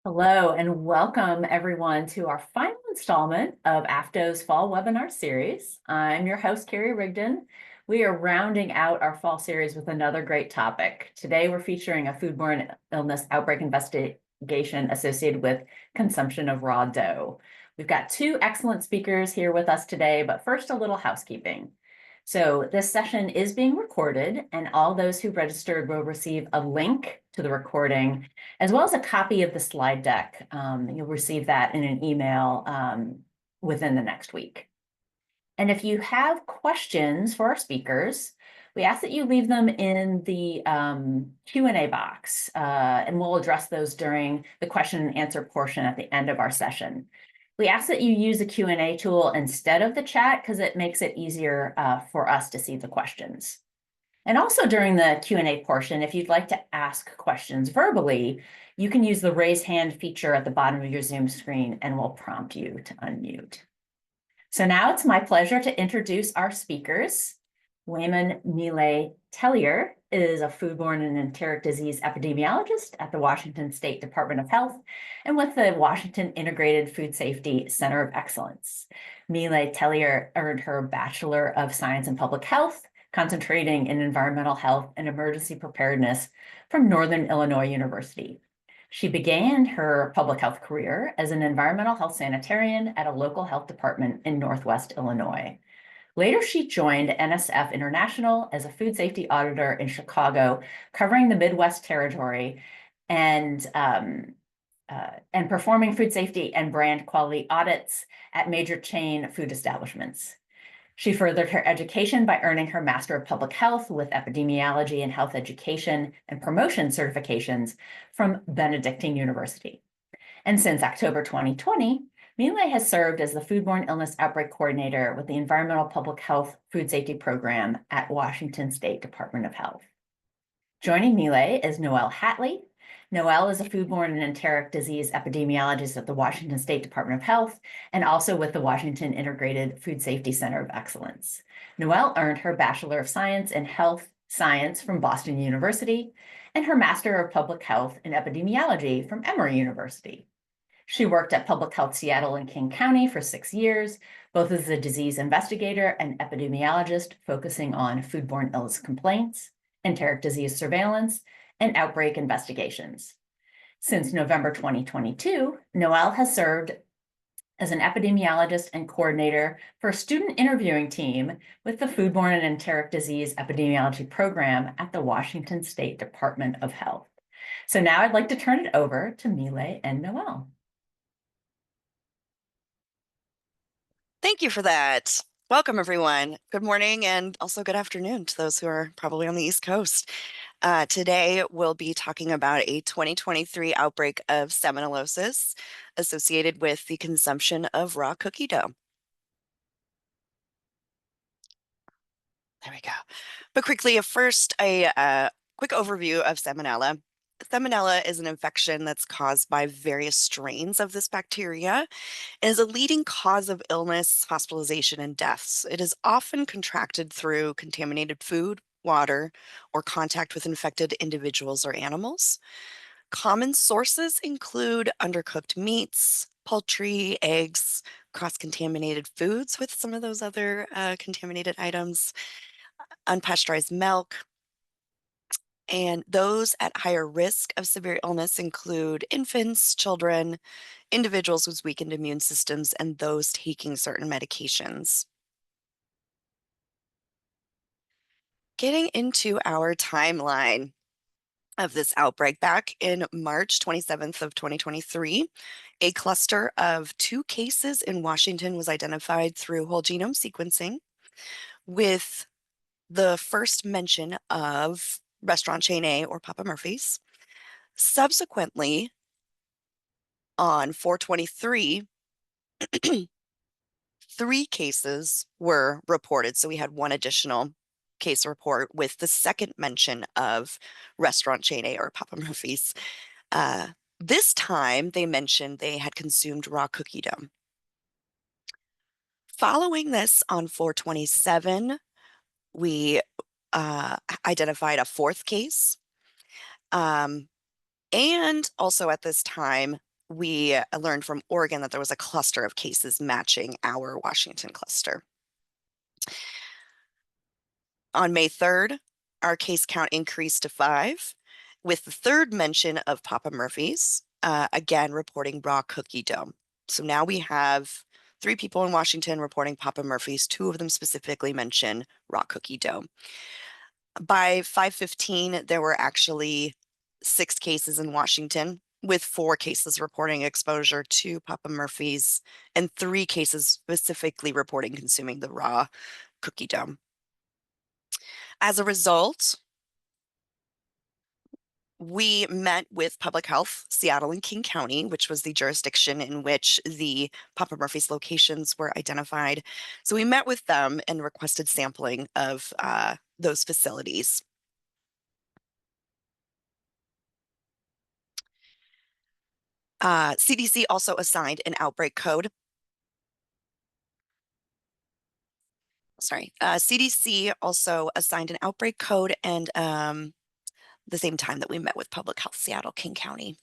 Hello and welcome everyone to our final installment of AFTO's fall webinar series. I'm your host, Carrie Rigdon. We are rounding out our fall series with another great topic. Today, we're featuring a foodborne illness outbreak investigation associated with consumption of raw dough. We've got two excellent speakers here with us today, but first, a little housekeeping. So this session is being recorded, and all those who registered will receive a link to the recording, as well as a copy of the slide deck. You'll receive that in an email within the next week. And if you have questions for our speakers, we ask that you leave them in the Q&A box, and we'll address those during the question and answer portion at the end of our session. We ask that you use the Q&A tool instead of the chat because it makes it easier for us to see the questions. And also during the Q&A portion, if you'd like to ask questions verbally, you can use the raise hand feature at the bottom of your Zoom screen and we'll prompt you to unmute. So now it's my pleasure to introduce our speakers. Wayman Mile Tellier is a foodborne and enteric disease epidemiologist at the Washington State Department of Health and with the Washington Integrated Food Safety Center of Excellence. Mile Tellier earned her Bachelor of Science in Public Health, concentrating in environmental health and emergency preparedness from Northern Illinois University. She began her public health career as an environmental health sanitarian at a local health department in Northwest Illinois. Later, she joined NSF International as a food safety auditor in Chicago, covering the Midwest territory and performing food safety and brand quality audits at major chain food establishments. She furthered her education by earning her Master of Public Health with Epidemiology and Health Education and Promotion certifications from Benedictine University. And since October 2020, Mile has served as the Foodborne Illness Outbreak Coordinator with the Environmental Public Health Food Safety Program at Washington State Department of Health. Joining Mile is Noelle Hatley. Noelle is a foodborne and enteric disease epidemiologist at the Washington State Department of Health and also with the Washington Integrated Food Safety Center of Excellence. Noelle earned her Bachelor of Science in Health Science from Boston University and her Master of Public Health in Epidemiology from Emory University. She worked at Public Health Seattle and King County for 6 years, both as a disease investigator and epidemiologist focusing on foodborne illness complaints, enteric disease surveillance, and outbreak investigations. Since November 2022, Noelle has served as an epidemiologist and coordinator for a student interviewing team with the Foodborne and Enteric Disease Epidemiology Program at the Washington State Department of Health. So now I'd like to turn it over to Mile and Noelle. Thank you for that. Welcome, everyone. Good morning and also good afternoon to those who are probably on the East Coast. Today, we'll be talking about a 2023 outbreak of Salmonellosis associated with the consumption of raw cookie dough. There we go. But quickly, first, a quick overview of Salmonella. Salmonella is an infection that's caused by various strains of this bacteria and is a leading cause of illness, hospitalization, and deaths. It is often contracted through contaminated food, water, or contact with infected individuals or animals. Common sources include undercooked meats, poultry, eggs, cross-contaminated foods with some of those other contaminated items, unpasteurized milk, and those at higher risk of severe illness include infants, children, individuals with weakened immune systems, and those taking certain medications. Getting into our timeline of this outbreak, back in March 27th of 2023, a cluster of 2 cases in Washington was identified through whole genome sequencing, with the first mention of restaurant chain A or Papa Murphy's. Subsequently, on 4/23, 3 cases were reported. So we had 1 additional case report with the second mention of restaurant chain A or Papa Murphy's. This time, they mentioned they had consumed raw cookie dough. Following this, on 4/27, we identified a 4th case. And also at this time, we learned from Oregon that there was a cluster of cases matching our Washington cluster. On May 3rd, our case count increased to 5, with the third mention of Papa Murphy's, again reporting raw cookie dough. So now we have 3 people in Washington reporting Papa Murphy's. 2 of them specifically mention raw cookie dough. By 5:15, there were actually 6 cases in Washington, with 4 cases reporting exposure to Papa Murphy's and 3 cases specifically reporting consuming the raw cookie dough. As a result, we met with Public Health, Seattle and King County, which was the jurisdiction in which the Papa Murphy's locations were identified. So we met with them and requested sampling of those facilities. CDC also assigned an outbreak code. CDC also assigned an outbreak code and the same time that we met with Public Health Seattle, King County.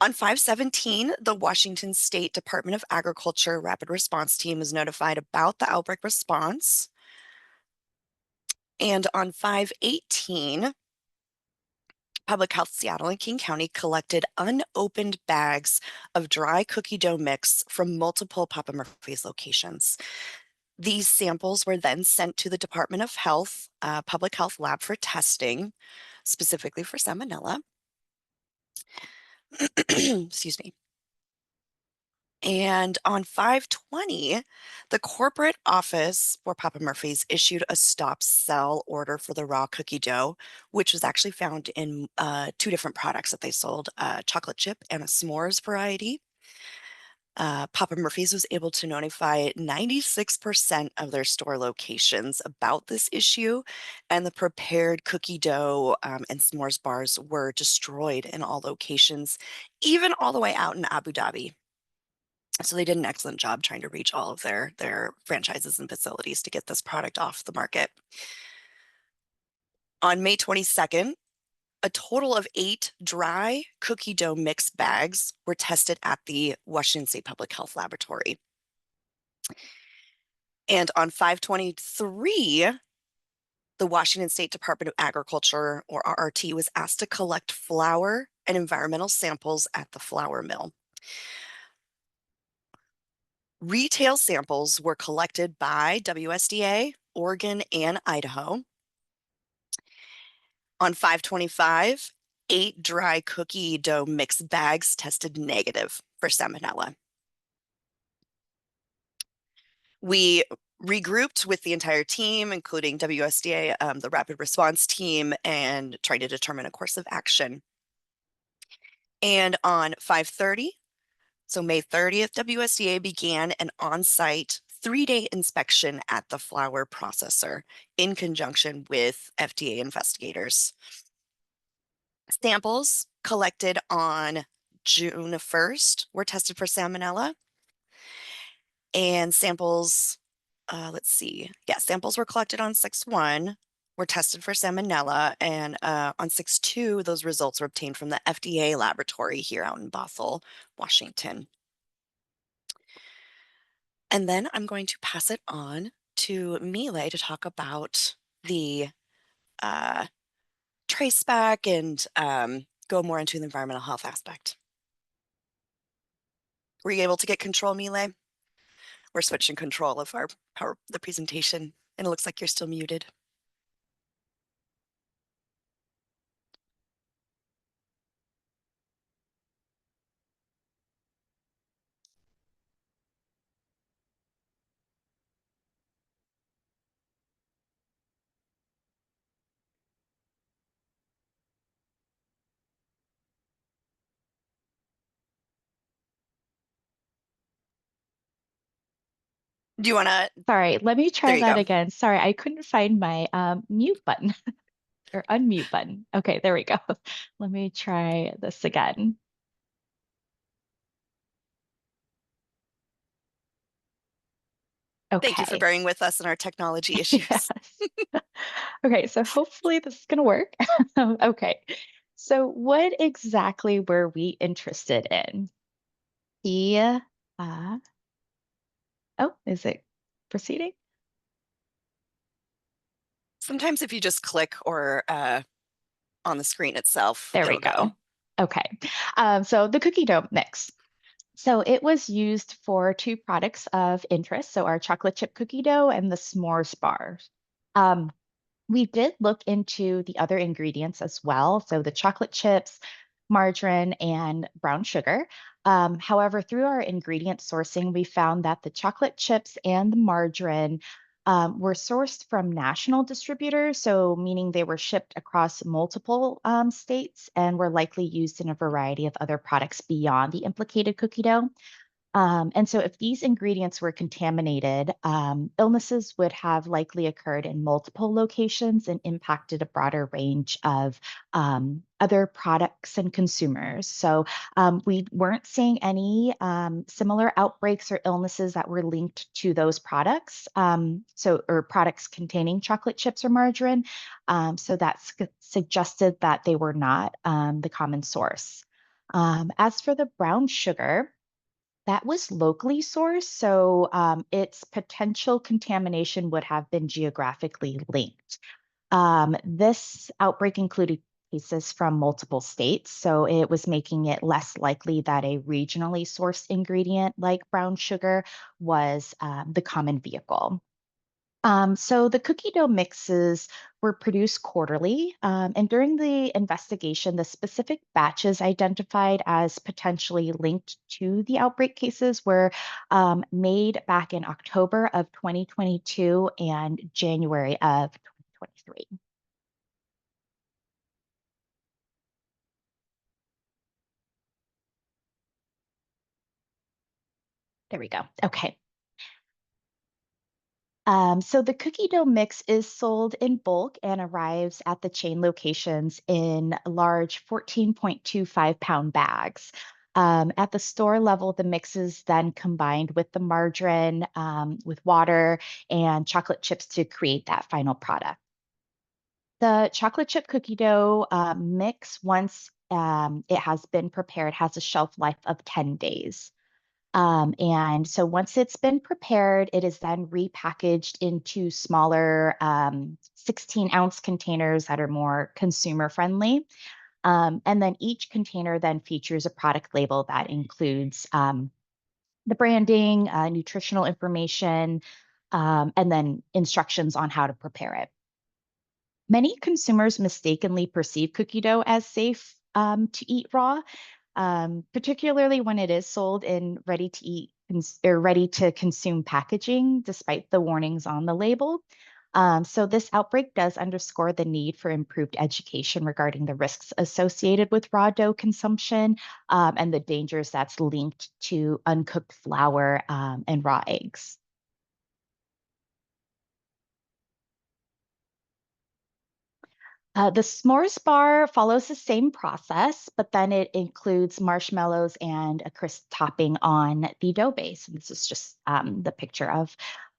On 5/17, the Washington State Department of Agriculture Rapid Response Team was notified about the outbreak response. And on 5/18, Public Health Seattle and King County collected unopened bags of dry cookie dough mix from multiple Papa Murphy's locations. These samples were then sent to the Department of Health, Public Health Lab for testing, specifically for Salmonella. Excuse me. And on 5/20, the corporate office for Papa Murphy's issued a stop sell order for the raw cookie dough, which was actually found in 2 different products that they sold, a chocolate chip and a s'mores variety. Papa Murphy's was able to notify 96% of their store locations about this issue, and the prepared cookie dough and s'mores bars were destroyed in all locations, even all the way out in Abu Dhabi. So they did an excellent job trying to reach all of their franchises and facilities to get this product off the market. On May 22nd, a total of 8 dry cookie dough mix bags were tested at the Washington State Public Health Laboratory. And on 5/23, the Washington State Department of Agriculture, or RRT, was asked to collect flour and environmental samples at the flour mill. Retail samples were collected by WSDA, Oregon, and Idaho. On 5/25, 8 dry cookie dough mix bags tested negative for Salmonella. We regrouped with the entire team, including WSDA, the rapid response team, and tried to determine a course of action. And on 5/30, so May 30th, WSDA began an on-site 3-day inspection at the flour processor in conjunction with FDA investigators. Samples collected on June 1st were tested for Salmonella, and samples, samples were collected on 6/1, were tested for Salmonella, and on 6/2, those results were obtained from the FDA laboratory here out in Bothell, Washington. And then I'm going to pass it on to Mile to talk about the trace back and go more into the environmental health aspect. Were you able to get control, Mile? We're switching control of the presentation, and it looks like you're still muted. Do you want to? Sorry, let me try There you that go. again. Sorry, I couldn't find my mute button or unmute button. Okay, there we go. Let me try this again. Thank you for Okay. bearing with us in our technology Yes. issues. Okay, so hopefully this is gonna work. Okay. So what exactly were we interested in? The, uh, oh, is it proceeding? Sometimes if you just click or on the screen itself, There we it'll go. go. Okay. So the cookie dough mix. So it was used for two products of interest. So our chocolate chip cookie dough and the s'mores bars. Um, We did look into the other ingredients as well. So the chocolate chips, margarine, and brown sugar. However, through our ingredient sourcing, we found that the chocolate chips and the margarine were sourced from national distributors. So, meaning they were shipped across multiple states and were likely used in a variety of other products beyond the implicated cookie dough. And so, if these ingredients were contaminated, illnesses would have likely occurred in multiple locations and impacted a broader range of other products and consumers. So, we weren't seeing any similar outbreaks or illnesses that were linked to those products. Or products containing chocolate chips or margarine. So, that suggested that they were not the common source. As for the brown sugar, that was locally sourced, so its potential contamination would have been geographically linked. This outbreak included cases from multiple states, so it was making it less likely that a regionally sourced ingredient like brown sugar was the common vehicle. So the cookie dough mixes were produced quarterly, and during the investigation, the specific batches identified as potentially linked to the outbreak cases were made back in October of 2022 and January of 2023. There we go. Okay. So the cookie dough mix is sold in bulk and arrives at the chain locations in large 14.25-pound bags. At the store level, the mix is then combined with the margarine, with water, and chocolate chips to create that final product. The chocolate chip cookie dough mix, once it has been prepared, has a shelf life of 10 days. And so once it's been prepared, it is then repackaged into smaller 16-ounce containers that are more consumer friendly. And then each container then features a product label that includes the branding, nutritional information, and then instructions on how to prepare it. Many consumers mistakenly perceive cookie dough as safe to eat raw, particularly when it is sold in ready to eat or ready to consume packaging, despite the warnings on the label. So, this outbreak does underscore the need for improved education regarding the risks associated with raw dough consumption and the dangers that's linked to uncooked flour and raw eggs. The s'mores bar follows the same process, but then it includes marshmallows and a crisp topping on the dough base. And this is just the picture of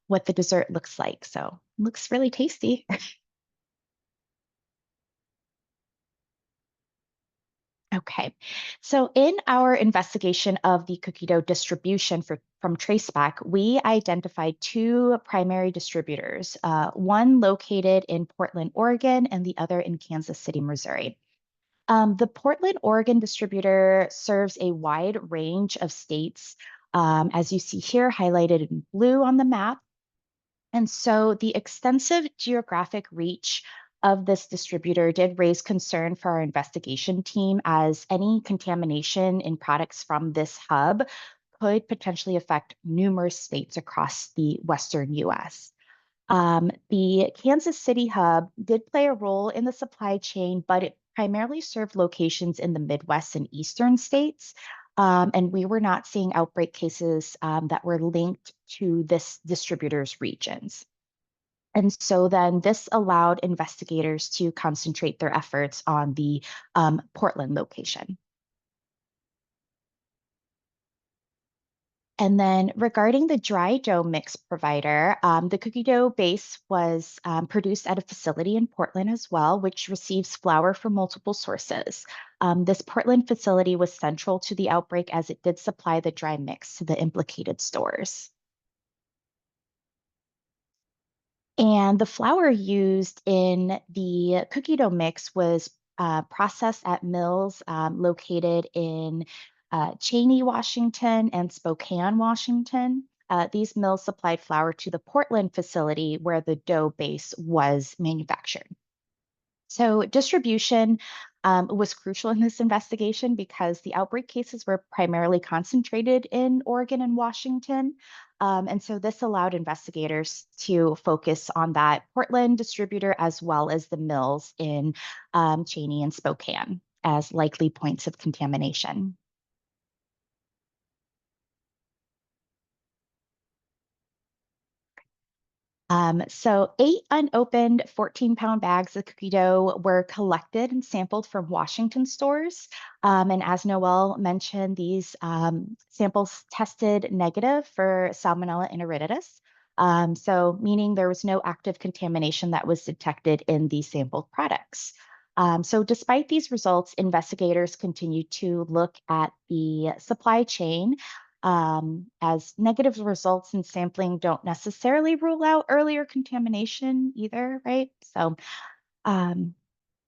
what the dessert looks like. So it looks really tasty. Okay, so in our investigation of the cookie dough distribution from Traceback, we identified two primary distributors, one located in Portland, Oregon, and the other in Kansas City, Missouri. The Portland, Oregon distributor serves a wide range of states, as you see here highlighted in blue on the map. And so the extensive geographic reach of this distributor did raise concern for our investigation team, as any contamination in products from this hub could potentially affect numerous states across the Western US. The Kansas City hub did play a role in the supply chain, but it primarily served locations in the Midwest and Eastern states. And we were not seeing outbreak cases that were linked to this distributor's regions. And so then this allowed investigators to concentrate their efforts on the Portland location. And then regarding the dry dough mix provider, the cookie dough base was produced at a facility in Portland as well, which receives flour from multiple sources. This Portland facility was central to the outbreak as it did supply the dry mix to the implicated stores. And the flour used in the cookie dough mix was processed at mills located in Cheney, Washington, and Spokane, Washington. These mills supplied flour to the Portland facility where the dough base was manufactured. So distribution was crucial in this investigation because the outbreak cases were primarily concentrated in Oregon and Washington. And so this allowed investigators to focus on that Portland distributor as well as the mills in Cheney and Spokane as likely points of contamination. So 8 unopened 14-pound bags of cookie dough were collected and sampled from Washington stores. And as Noel mentioned, these samples tested negative for Salmonella enteritidis. So meaning there was no active contamination that was detected in these sampled products. So despite these results, investigators continue to look at the supply chain as negative results in sampling don't necessarily rule out earlier contamination either, right? Um, then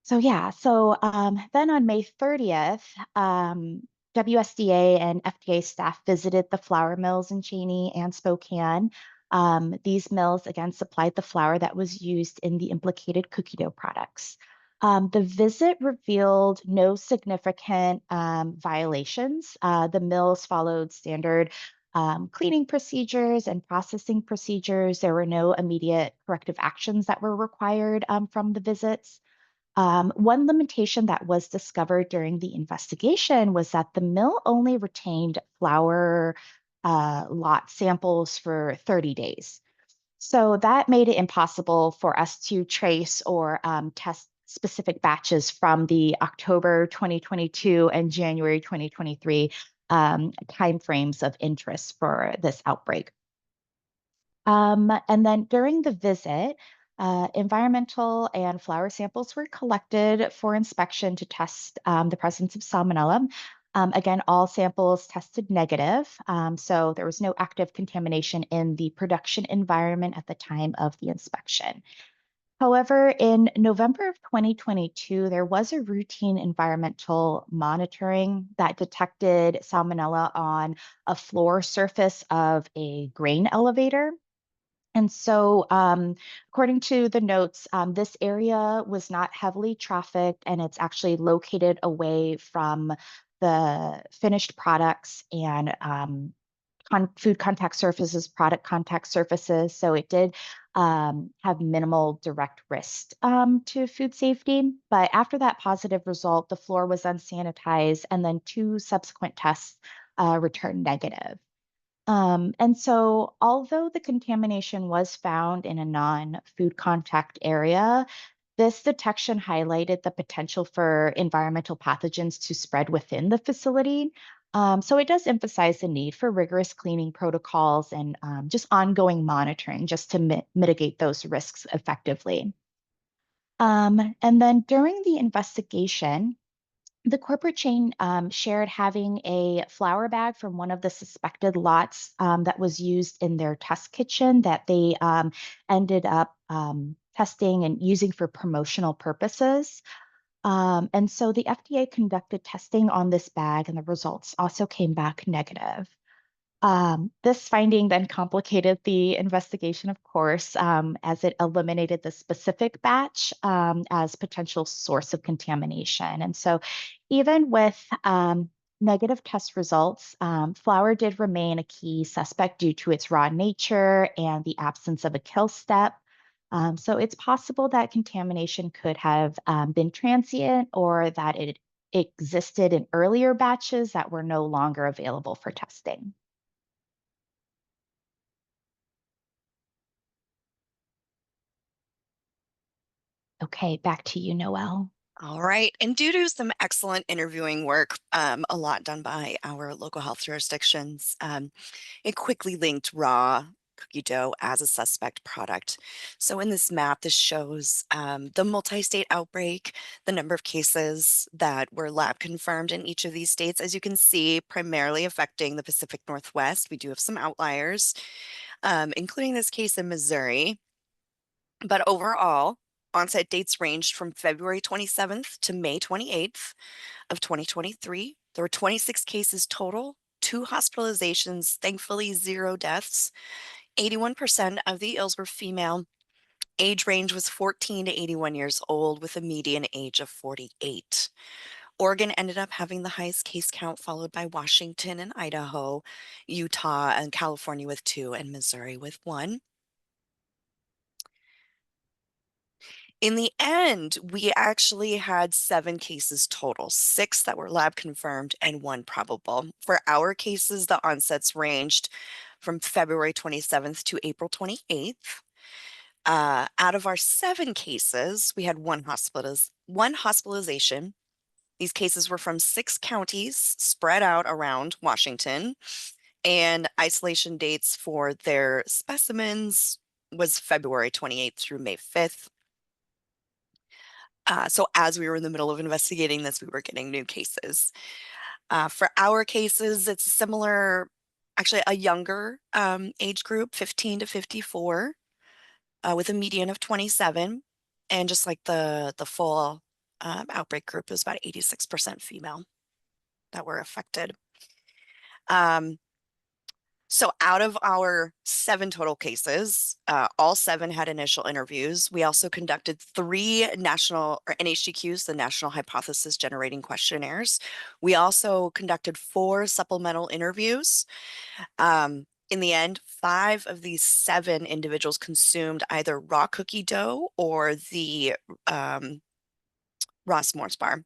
on May 30th, WSDA and FDA staff visited the flour mills in Cheney and Spokane. These mills again supplied the flour that was used in the implicated cookie dough products. The visit revealed no significant violations. The mills followed standard cleaning procedures and processing procedures. There were no immediate corrective actions that were required from the visits. One limitation that was discovered during the investigation was that the mill only retained flour lot samples for 30 days. So that made it impossible for us to trace or test specific batches from the October 2022 and January 2023 timeframes of interest for this outbreak. And then during the visit, environmental and flour samples were collected for inspection to test the presence of salmonella. Again, all samples tested negative, so there was no active contamination in the production environment at the time of the inspection. However, in November of 2022, there was a routine environmental monitoring that detected salmonella on a floor surface of a grain elevator. And so, according to the notes, this area was not heavily trafficked and it's actually located away from the finished products and food contact surfaces, product contact surfaces. So it did have minimal direct risk to food safety. But after that positive result, the floor was unsanitized and then 2 subsequent tests returned negative. And so, although the contamination was found in a non-food contact area, this detection highlighted the potential for environmental pathogens to spread within the facility. So it does emphasize the need for rigorous cleaning protocols and just ongoing monitoring just to mitigate those risks effectively. And then during the investigation, the corporate chain shared having a flour bag from one of the suspected lots that was used in their test kitchen that they ended up testing and using for promotional purposes. And so the FDA conducted testing on this bag, and the results also came back negative. This finding then complicated the investigation, of course, as it eliminated the specific batch as potential source of contamination. And so, even with negative test results, flour did remain a key suspect due to its raw nature and the absence of a kill step. So, it's possible that contamination could have been transient or that it existed in earlier batches that were no longer available for testing. Okay, back to you, Noel. All right. And due to some excellent interviewing work, a lot done by our local health jurisdictions, it quickly linked raw cookie dough as a suspect product. So in this map, this shows the multi-state outbreak, the number of cases that were lab confirmed in each of these states. As you can see, primarily affecting the Pacific Northwest. We do have some outliers, including this case in Missouri. But overall, onset dates ranged from February 27th to May 28th of 2023. There were 26 cases total, 2 hospitalizations, thankfully 0 deaths. 81% of the ills were female. Age range was 14 to 81 years old with a median age of 48. Oregon ended up having the highest case count, followed by Washington and Idaho, Utah and California with 2, and Missouri with 1. In the end, we actually had 7 cases total, 6 that were lab confirmed and 1 probable. For our cases, the onsets ranged from February 27th to April 28th. Out of our 7 cases, we had one hospitalization. These cases were from 6 counties spread out around Washington, and isolation dates for their specimens was February 28th through May 5th. So as we were in the middle of investigating this, we were getting new cases. For our cases, it's similar, actually a younger age group, 15 to 54, with a median of 27. And just like the full outbreak group, it was about 86% female that were affected. So out of our 7 total cases, all 7 had initial interviews. We also conducted 3 national or NHGQs, the National Hypothesis Generating Questionnaires. We also conducted 4 supplemental interviews. In the end, 5 of these 7 individuals consumed either raw cookie dough or the raw s'mores bar.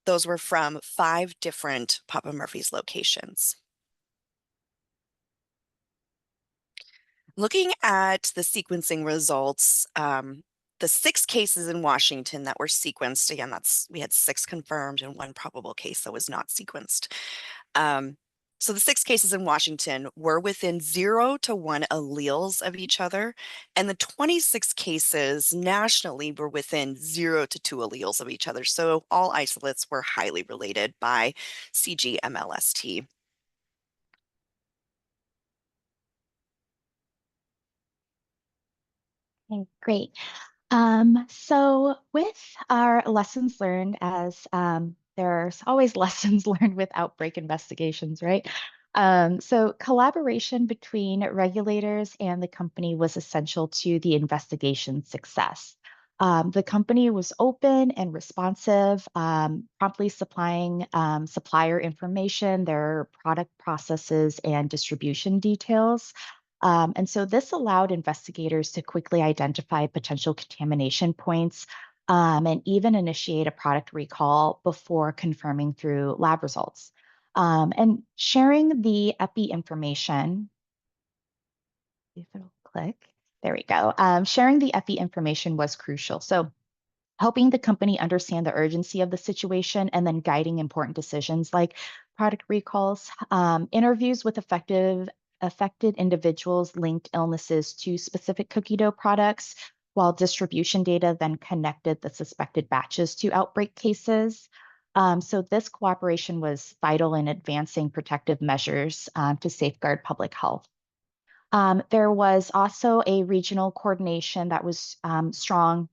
Those were from 5 different Papa Murphy's locations. Looking at the sequencing results, the 6 cases in Washington that were sequenced, again, we had 6 confirmed and 1 probable case that was not sequenced. So the 6 cases in Washington were within 0 to 1 alleles of each other, and the 26 cases nationally were within 0 to 2 alleles of each other. So all isolates were highly related by CG-MLST. Okay, great. So with our lessons learned, as there's always lessons learned with outbreak investigations, right? So collaboration between regulators and the company was essential to the investigation success. The company was open and responsive, promptly supplying supplier information, their product processes, and distribution details. And so this allowed investigators to quickly identify potential contamination points and even initiate a product recall before confirming through lab results. And sharing the EPI information, if it'll click, there we go. Sharing the EPI information was crucial. So helping the company understand the urgency of the situation and then guiding important decisions like product recalls. Interviews with affected individuals linked illnesses to specific cookie dough products, while distribution data then connected the suspected batches to outbreak cases. So this cooperation was vital in advancing protective measures to safeguard public health. There was also a regional coordination that was strong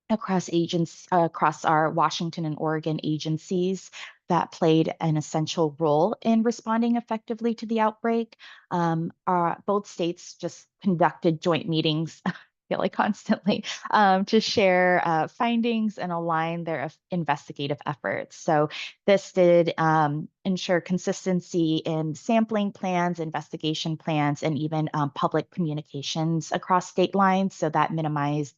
across our Washington and Oregon agencies that played an essential role in responding effectively to the outbreak. Both states just conducted joint meetings, I feel like constantly, to share findings and align their investigative efforts. So this did ensure consistency in sampling plans, investigation plans, and even public communications across state lines. So that minimized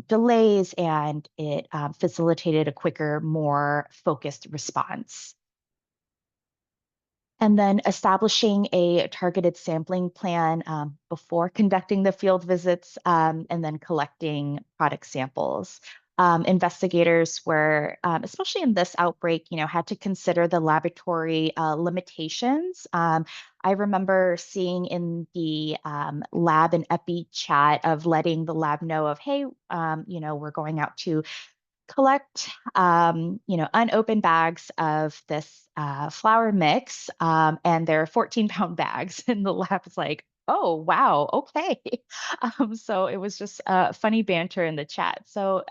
delays, and it facilitated a quicker, more focused response. And then establishing a targeted sampling plan before conducting the field visits, and then collecting product samples. investigators were, especially in this outbreak, had to consider the laboratory limitations. I remember seeing in the lab and epi chat of letting the lab know of, hey, we're going out to collect, unopened bags of this flour mix, and they're 14-pound bags. And the lab was like, oh, wow, okay. So it was just funny banter in the chat. So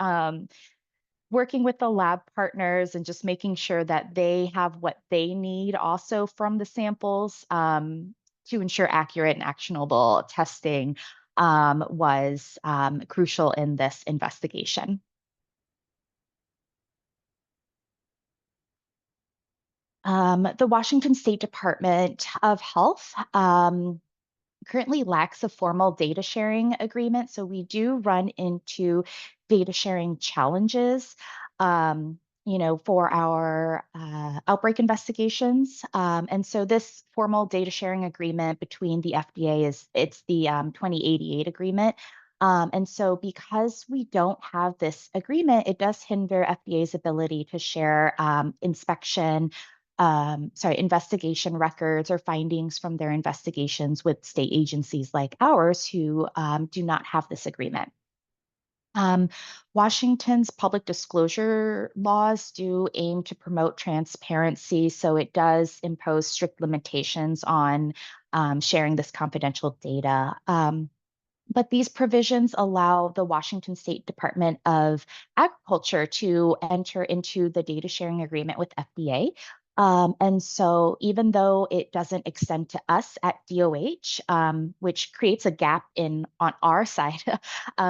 working with the lab partners and just making sure that they have what they need also from the samples to ensure accurate and actionable testing was crucial in this investigation. The Washington State Department of Health currently lacks a formal data sharing agreement. So we do run into data sharing challenges, for our outbreak investigations. And so this formal data sharing agreement between the FDA it's the 2088 agreement. And so because we don't have this agreement, it does hinder FDA's ability to share investigation records or findings from their investigations with state agencies like ours who do not have this agreement. Washington's public disclosure laws do aim to promote transparency, so it does impose strict limitations on sharing this confidential data. But these provisions allow the Washington State Department of Agriculture to enter into the data sharing agreement with FDA. And so even though it doesn't extend to us at DOH, which creates a gap on our side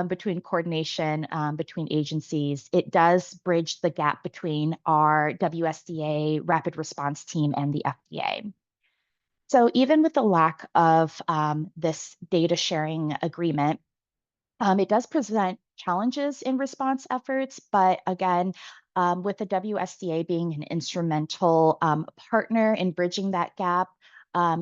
between coordination between agencies, it does bridge the gap between our WSDA rapid response team and the FDA. So even with the lack of this data sharing agreement, it does present challenges in response efforts, but again, with the WSDA being an instrumental partner in bridging that gap,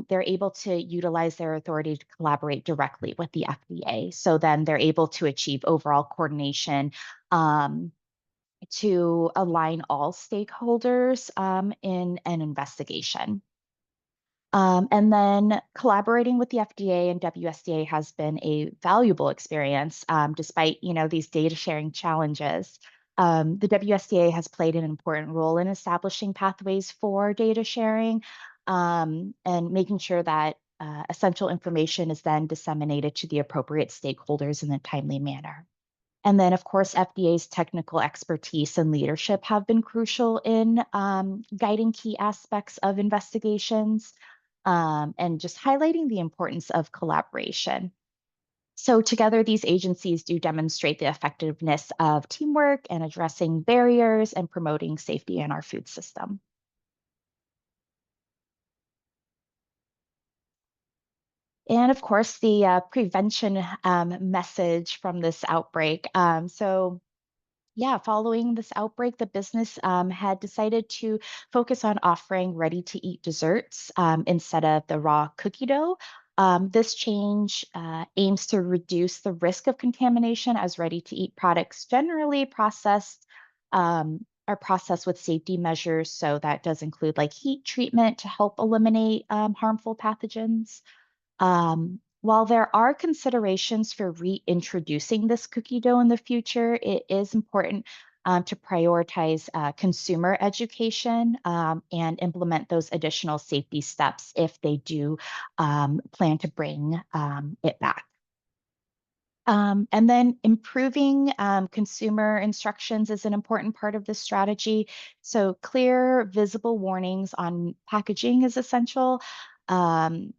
they're able to utilize their authority to collaborate directly with the FDA. So then they're able to achieve overall coordination to align all stakeholders in an investigation. And then collaborating with the FDA and WSDA has been a valuable experience, despite these data sharing challenges. The WSDA has played an important role in establishing pathways for data sharing and making sure that essential information is then disseminated to the appropriate stakeholders in a timely manner. And then, of course, FDA's technical expertise and leadership have been crucial in guiding key aspects of investigations and just highlighting the importance of collaboration. So together, these agencies do demonstrate the effectiveness of teamwork and addressing barriers and promoting safety in our food system. And of course, the prevention message from this outbreak. Following this outbreak, the business had decided to focus on offering ready-to-eat desserts instead of the raw cookie dough. This change aims to reduce the risk of contamination as ready-to-eat products generally are processed with safety measures. So that does include like heat treatment to help eliminate harmful pathogens. While there are considerations for reintroducing this cookie dough in the future, it is important to prioritize consumer education and implement those additional safety steps if they do plan to bring it back. And then improving consumer instructions is an important part of this strategy. So clear, visible warnings on packaging is essential. And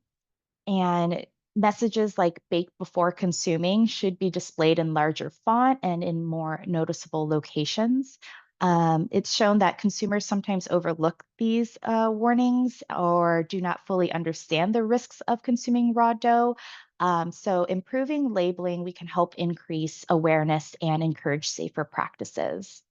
messages like bake before consuming should be displayed in larger font and in more noticeable locations. It's shown that consumers sometimes overlook these warnings or do not fully understand the risks of consuming raw dough. So improving labeling, we can help increase awareness and encourage safer practices.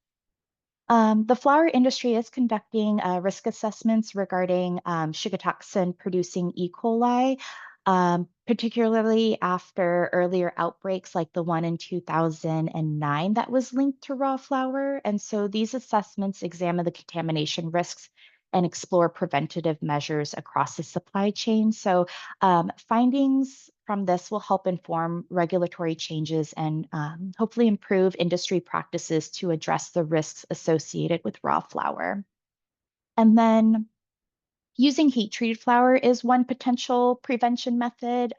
The flour industry is conducting risk assessments regarding sugar toxin producing E. coli. particularly after earlier outbreaks like the one in 2009 that was linked to raw flour. And so these assessments examine the contamination risks and explore preventative measures across the supply chain. So findings from this will help inform regulatory changes and hopefully improve industry practices to address the risks associated with raw flour. And then using heat treated flour is one potential prevention method.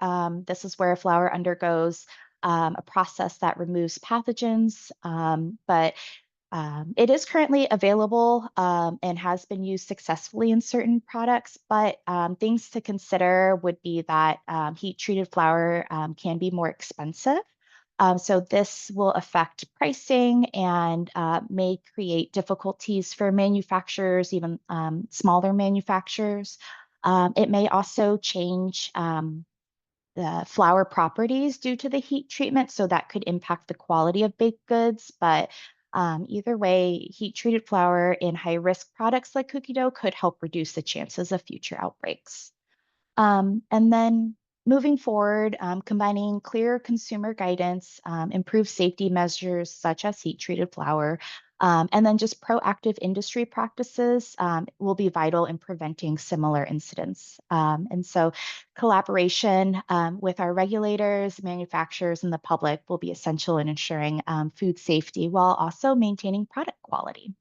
This is where flour undergoes a process that removes pathogens, but it is currently available and has been used successfully in certain products, but things to consider would be that heat treated flour can be more expensive. So this will affect pricing and may create difficulties for manufacturers, even smaller manufacturers. It may also change the flour properties due to the heat treatment, so that could impact the quality of baked goods. But either way, heat treated flour in high risk products like cookie dough could help reduce the chances of future outbreaks. And then moving forward, combining clear consumer guidance, improved safety measures such as heat treated flour, and then just proactive industry practices will be vital in preventing similar incidents. And so collaboration with our regulators, manufacturers, and the public will be essential in ensuring food safety while also maintaining product quality.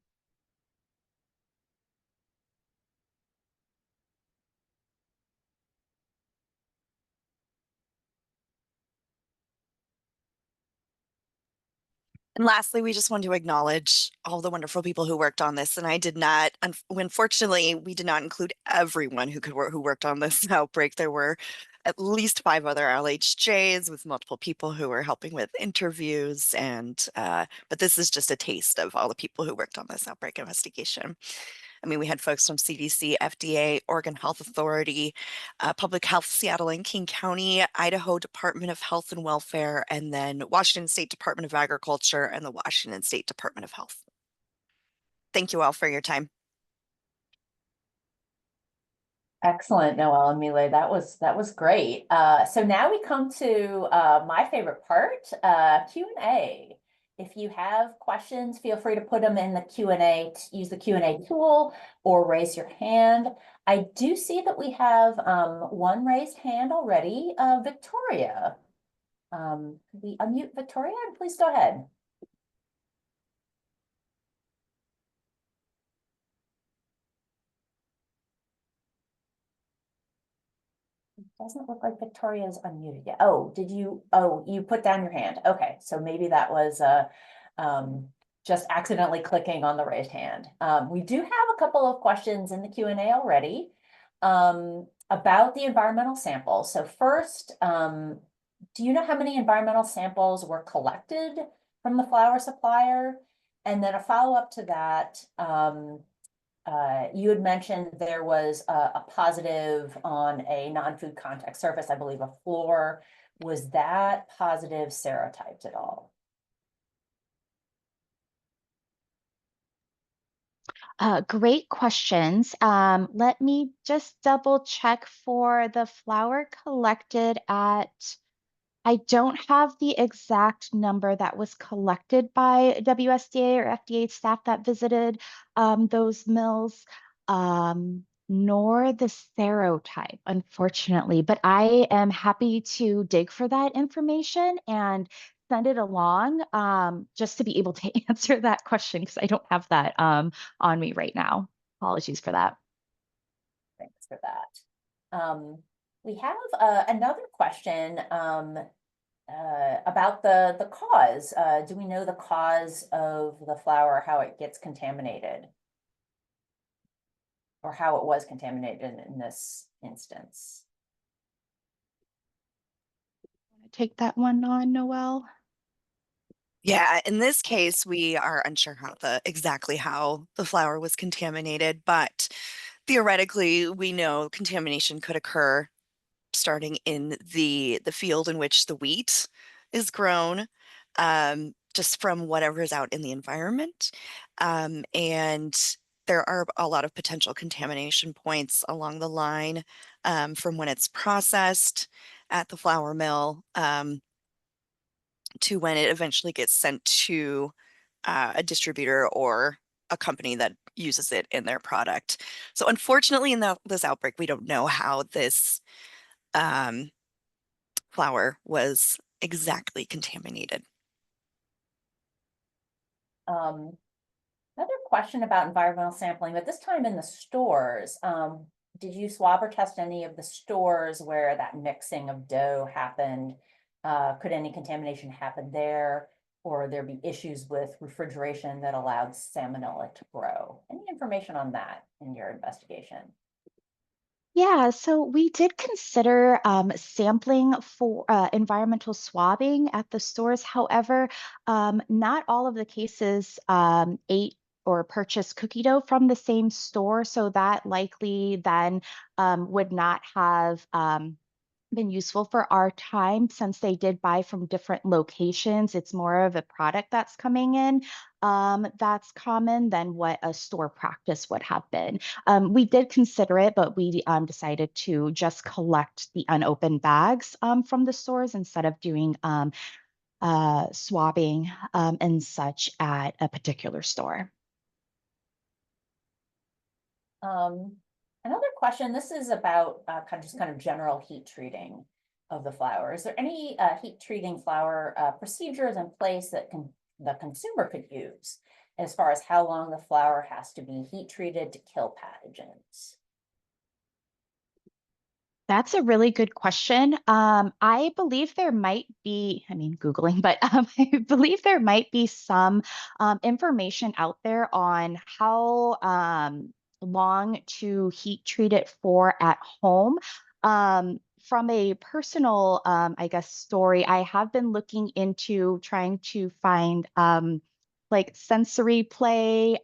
And lastly, we just want to acknowledge all the wonderful people who worked on this. And I did not, unfortunately, we did not include everyone who worked on this outbreak. There were at least 5 other LHJs with multiple people who were helping with interviews. And but this is just a taste of all the people who worked on this outbreak investigation. I mean, we had folks from CDC, FDA, Oregon Health Authority, Public Health Seattle and King County, Idaho Department of Health and Welfare, and then Washington State Department of Agriculture and the Washington State Department of Health. Thank you all for your time. Excellent, Noelle and Mile. That was great. So now we come to my favorite part, Q&A. If you have questions, feel free to put them in the Q&A, use the Q&A tool or raise your hand. I do see that we have one raised hand already, Victoria. Could we unmute Victoria? Please go ahead. Doesn't look like Victoria's unmuted yet. Oh, you put down your hand. Okay, so maybe that was just accidentally clicking on the raised hand. We do have a couple of questions in the Q&A already about the environmental samples. So first, do you know how many environmental samples were collected from the flour supplier? And then a follow-up to that, you had mentioned there was a positive on a non-food contact surface, I believe a floor. Was that positive serotyped at all? Great questions. Let me just double check for the flour collected at, I don't have the exact number that was collected by WSDA or FDA staff that visited those mills, nor the serotype, unfortunately. But I am happy to dig for that information and send it along just to be able to answer that question because I don't have that on me right now. Apologies for that. Thanks for that. We have another question about the cause. Do we know the cause of the flour, how it gets contaminated? Or how it was contaminated in this instance? Take that one on, Noelle. Yeah, in this case, we are unsure exactly how the flour was contaminated, but theoretically, we know contamination could occur starting in the field in which the wheat is grown, just from whatever is out in the environment. And there are a lot of potential contamination points along the line. from when it's processed at the flour mill to when it eventually gets sent to a distributor or a company that uses it in their product. So unfortunately, in this outbreak, we don't know how this um, flour was exactly contaminated. Another question about environmental sampling, but this time in the stores. Did you swab or test any of the stores where that mixing of dough happened? Could any contamination happen there? Or there be issues with refrigeration that allowed salmonella to grow? Any information on that in your investigation? Yeah, so we did consider sampling for environmental swabbing at the stores. However, not all of the cases ate or purchased cookie dough from the same store, so that likely then would not have been useful for our time since they did buy from different locations. It's more of a product that's coming in that's common than what a store practice would have been. We did consider it, but we decided to just collect the unopened bags from the stores instead of doing swabbing and such at a particular store. Another question, this is about kind of general heat treating of the flour. Is there any heat treating flour procedures in place that the consumer could use as far as how long the flour has to be heat treated to kill pathogens? That's a really good question. I believe there might be, I mean, Googling, but I believe there might be some information out there on how long to heat treat it for at home. From a personal, I guess, story, I have been looking into trying to find like sensory play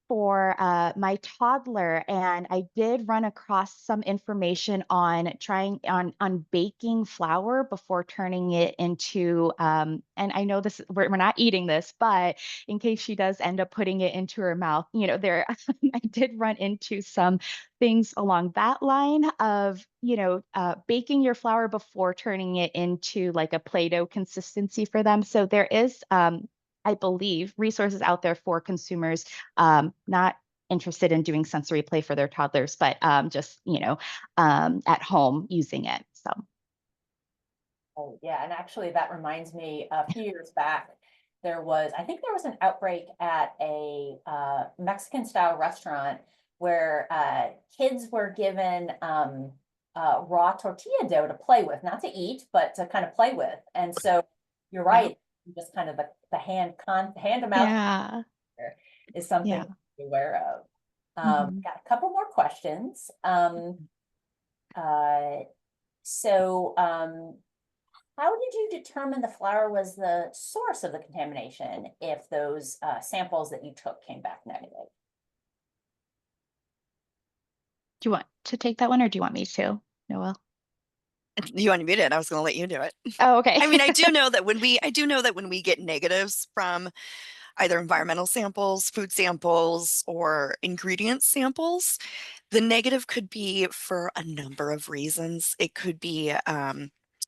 for my toddler, and I did run across some information on trying on baking flour before turning it into and I know this we're not eating this, but in case she does end up putting it into her mouth, there I did run into some things along that line of baking your flour before turning it into like a Play-Doh consistency for them. So there is I believe resources out there for consumers not interested in doing sensory play for their toddlers, but just, at home using it. So, Oh, yeah, and actually that reminds me, a few years back, I think there was an outbreak at a Mexican style restaurant where kids were given raw tortilla dough to play with, not to eat, but to kind of play with. And so you're Yep. right, just kind of the hand to mouth yeah, is something yeah. to be aware of. Mhm. Got a couple more questions. Uh, so how did you determine the flour was the source of the contamination if those samples that you took came back negative? Do you want to take that one or do you want me to, Noel? You unmuted it. I was going to let you do it. Oh, okay. I mean, I do know that when we get negatives from either environmental samples, food samples, or ingredient samples, the negative could be for a number of reasons. It could be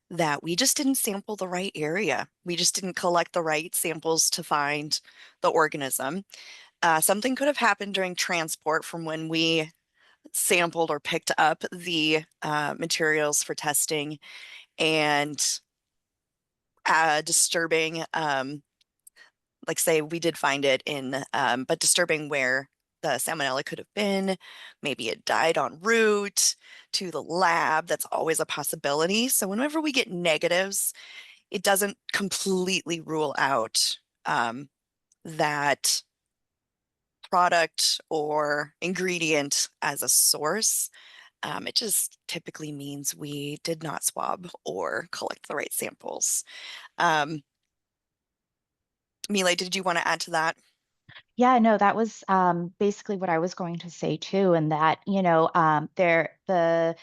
that we just didn't sample the right area. We just didn't collect the right samples to find the organism. Something could have happened during transport from when we sampled or picked up the materials for testing and disturbing, like say we did find it in, but disturbing where the salmonella could have been. Maybe it died en route to the lab. That's always a possibility. So whenever we get negatives, it doesn't completely rule out that product or ingredient as a source. It just typically means we did not swab or collect the right samples. Um, Mila, did you want to add to that? Yeah, no, that was basically what I was going to say too, and that, the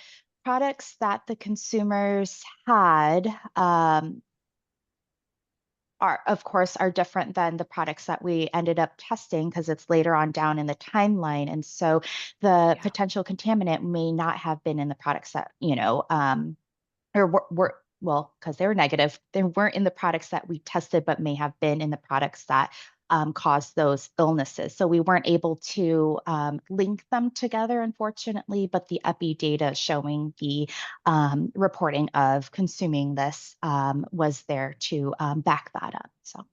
products that the consumers had, are, of course, are different than the products that we ended up testing because it's later on down in the timeline. And so the Yeah. potential contaminant may not have been in the products that, or were well, because they were negative, they weren't in the products that we tested, but may have been in the products that caused those illnesses. So we weren't able to link them together, unfortunately, but the epi data showing the reporting of consuming this was there to back that up. So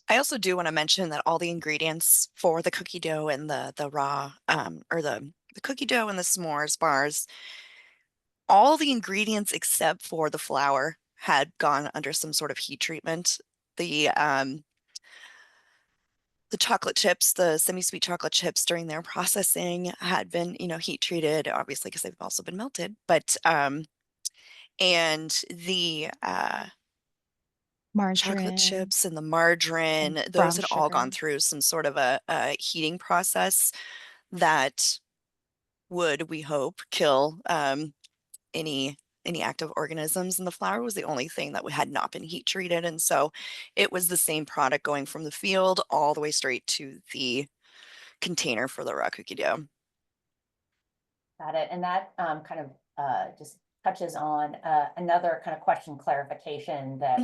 I also do want to mention that all the ingredients for the cookie dough and the raw or the cookie dough and the s'mores bars, all the ingredients except for the flour had gone under some sort of heat treatment. The um the chocolate chips, the semi-sweet chocolate chips during their processing had been, heat treated, obviously, because they've also been melted. But and the chocolate margarine, chips and the margarine, those brown had all sugar. gone through some sort of a heating process that would, we hope, kill any any active organisms. And the flour was the only thing that had not been heat treated. And so it was the same product going from the field all the way straight to the container for the raw cookie dough. Got it. And that kind of just touches on another kind of question clarification that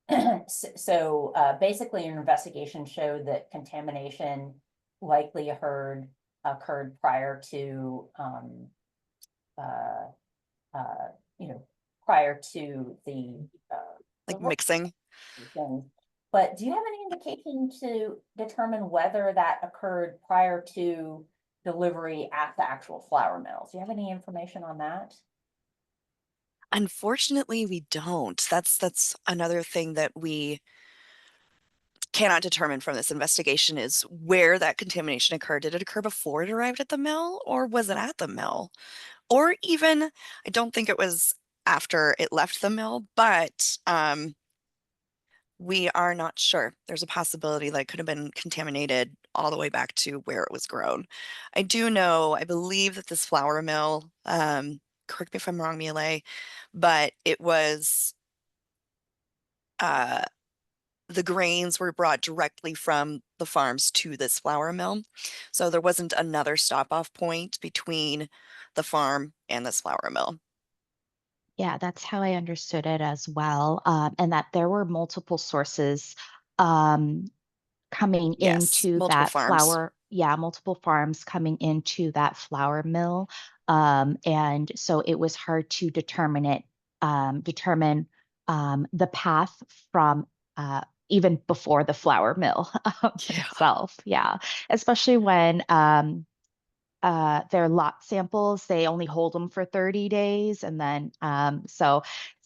Mhm. basically an investigation showed that contamination likely occurred prior to uh, uh, you know, prior to the Like mixing. things. But do you have any indication to determine whether that occurred prior to delivery at the actual flour mills? Do you have any information on that? Unfortunately, we don't. That's another thing that we cannot determine from this investigation is where that contamination occurred. Did it occur before it arrived at the mill, or was it at the mill? Or even, I don't think it was after it left the mill, but we are not sure. There's a possibility that it could have been contaminated all the way back to where it was grown. I do know, I believe that this flour mill, correct me if I'm wrong, Miele, but it was uh, the grains were brought directly from the farms to this flour mill. So there wasn't another stop off point between the farm and this flour mill. Yeah, that's how I understood it as well. And that there were multiple sources um, coming Yes, into multiple that farms. flour, yeah, multiple farms coming into that flour mill. And so it was hard to determine the path from even before the flour mill Yeah. itself. Yeah, especially when their lot samples, they only hold them for 30 days. And then, so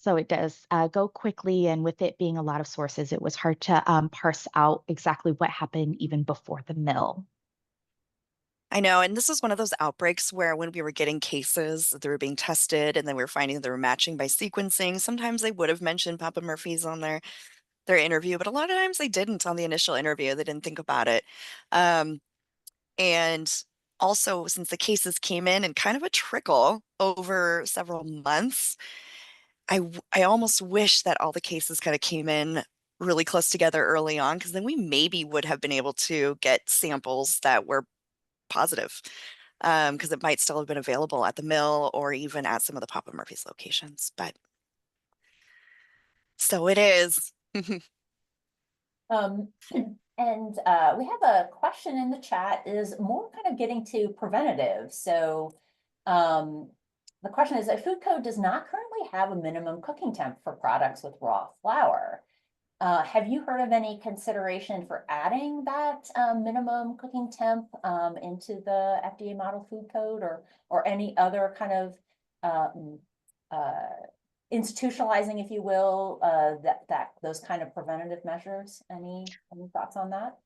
it does go quickly. And with it being a lot of sources, it was hard to parse out exactly what happened even before the mill. I know, and this is one of those outbreaks where when we were getting cases, they were being tested, and then we were finding they were matching by sequencing. Sometimes they would have mentioned Papa Murphy's on their interview, but a lot of times they didn't on the initial interview. They didn't think about it. Um, and also, since the cases came in kind of a trickle over several months, I almost wish that all the cases kind of came in really close together early on, because then we maybe would have been able to get samples that were positive, because it might still have been available at the mill or even at some of the Papa Murphy's locations. But so it is. Um, and we have a question in the chat is more kind of getting to preventative. So the question is, a food code does not currently have a minimum cooking temp for products with raw flour. Have you heard of any consideration for adding that minimum cooking temp into the FDA model food code or any other kind of um, uh, institutionalizing, if you will, that those kind of preventative measures? Any thoughts on that?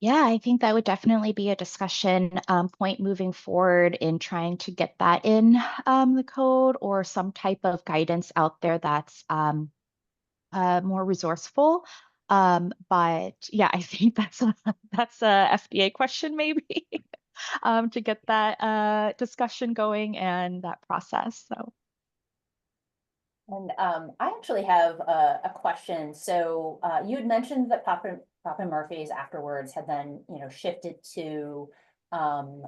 Yeah, I think that would definitely be a discussion point moving forward in trying to get that in the code or some type of guidance out there that's more resourceful. But yeah, I think that's a FDA question maybe to get that discussion going and that process. So And I actually have a question. So you had mentioned that Papa Murphy's afterwards had then, shifted to um,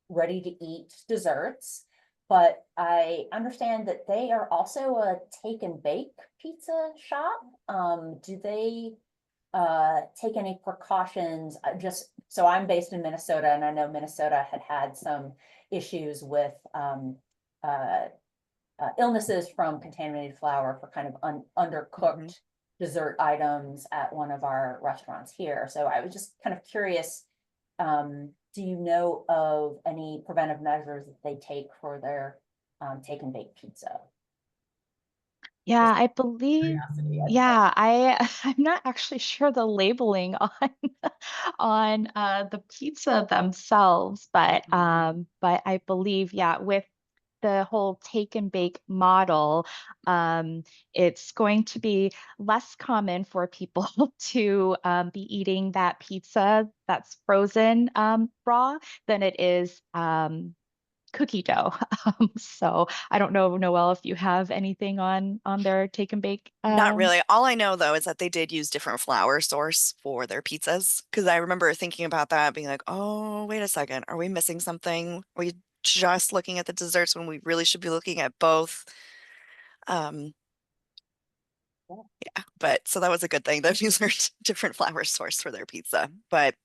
ready to eat desserts. But I understand that they are also a take and bake pizza shop. Do they take any precautions? Just so I'm based in Minnesota, and I know Minnesota had had some issues with uh, illnesses from contaminated flour for kind of Mhm. undercooked dessert items at one of our restaurants here. So I was just kind of curious, do you know of any preventive measures that they take for their take and bake pizza? Yeah, Just I believe, curiosity, I suppose. yeah, I'm not actually sure the labeling on on the pizza themselves, but I believe, yeah, with the whole take and bake model, it's going to be less common for people to be eating that pizza that's frozen raw than it is cookie dough. So I don't know, Noelle, if you have anything on their take and bake. Not really. All I know though is that they did use different flour source for their pizzas. Because I remember thinking about that, being like, oh, wait a second, are we missing something? Are we just looking at the desserts when we really should be looking at both? Um, Yeah. yeah, but so that was a good thing that these are different flour source for their pizza. But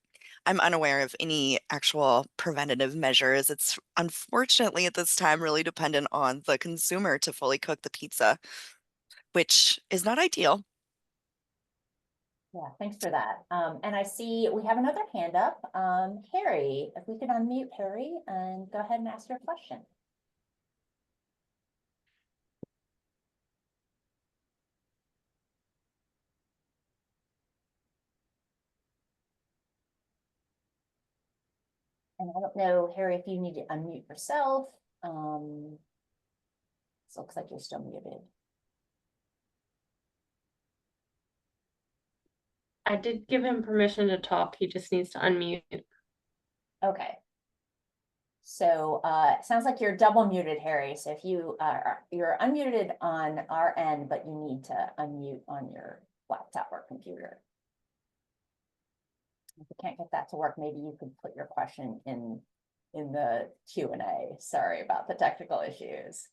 I'm unaware of any actual preventative measures. It's unfortunately at this time really dependent on the consumer to fully cook the pizza, which is not ideal. Yeah, thanks for that. And I see we have another hand up. Harry, if we could unmute Harry and go ahead and ask your question. And I don't know, Harry, if you need to unmute yourself. Um, it looks like you're still muted. I did give him permission to talk. He just needs to unmute. Okay. So it sounds like you're double muted, Harry. So if you're unmuted on our end, but you need to unmute on your laptop or computer. If you can't get that to work, maybe you could put your question in the Q&A. Sorry about the technical issues.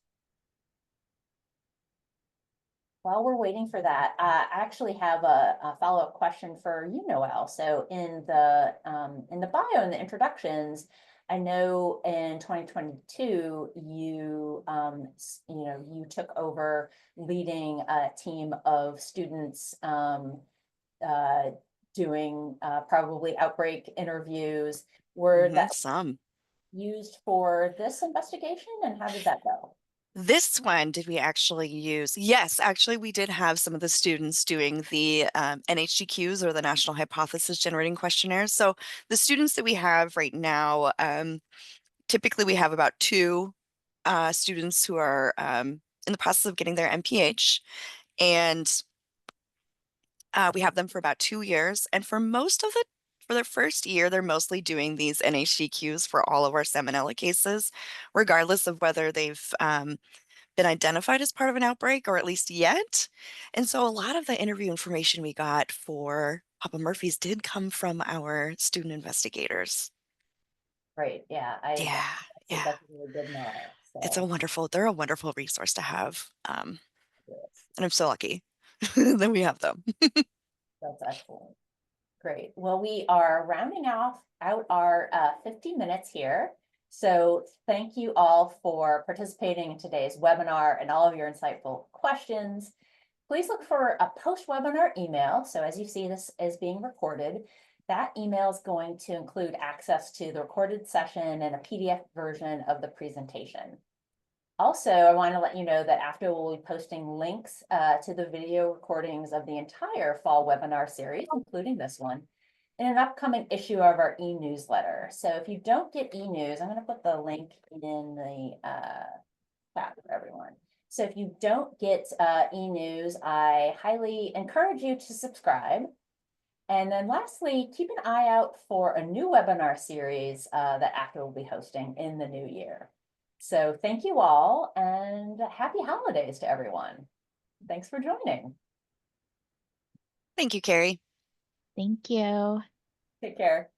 While we're waiting for that, I actually have a follow-up question for you, Noelle. So in the bio in the introductions, I know in 2022 you took over leading a team of students doing probably outbreak interviews. Were that Some. used for this investigation, and how did that go? This one, did we actually use? Yes, actually, we did have some of the students doing the NHGQs or the National Hypothesis Generating Questionnaires. So the students that we have right now, typically we have about two students who are in the process of getting their MPH, and we have them for about 2 years. And for their first year, they're mostly doing these NHGQs for all of our Salmonella cases, regardless of whether they've been identified as part of an outbreak or at least yet. And so a lot of the interview information we got for Papa Murphy's did come from our student investigators. Great, yeah, Yeah, I think yeah. that's a really good model. They're a wonderful resource to have. Yes, And I'm so lucky that we have them. that's excellent. Great. Well, we are rounding out our 50 minutes here. So thank you all for participating in today's webinar and all of your insightful questions. Please look for a post-webinar email. So as you see, this is being recorded. That email is going to include access to the recorded session and a PDF version of the presentation. Also, I want to let you know that after we'll be posting links to the video recordings of the entire fall webinar series, including this one, in an upcoming issue of our e-newsletter. So if you don't get e-news, I'm going to put the link in the chat for everyone. So if you don't get e-news, I highly encourage you to subscribe. And then lastly, keep an eye out for a new webinar series that ACTA will be hosting in the new year. So thank you all and happy holidays to everyone. Thanks for joining. Thank you, Carrie. Thank you. Take care.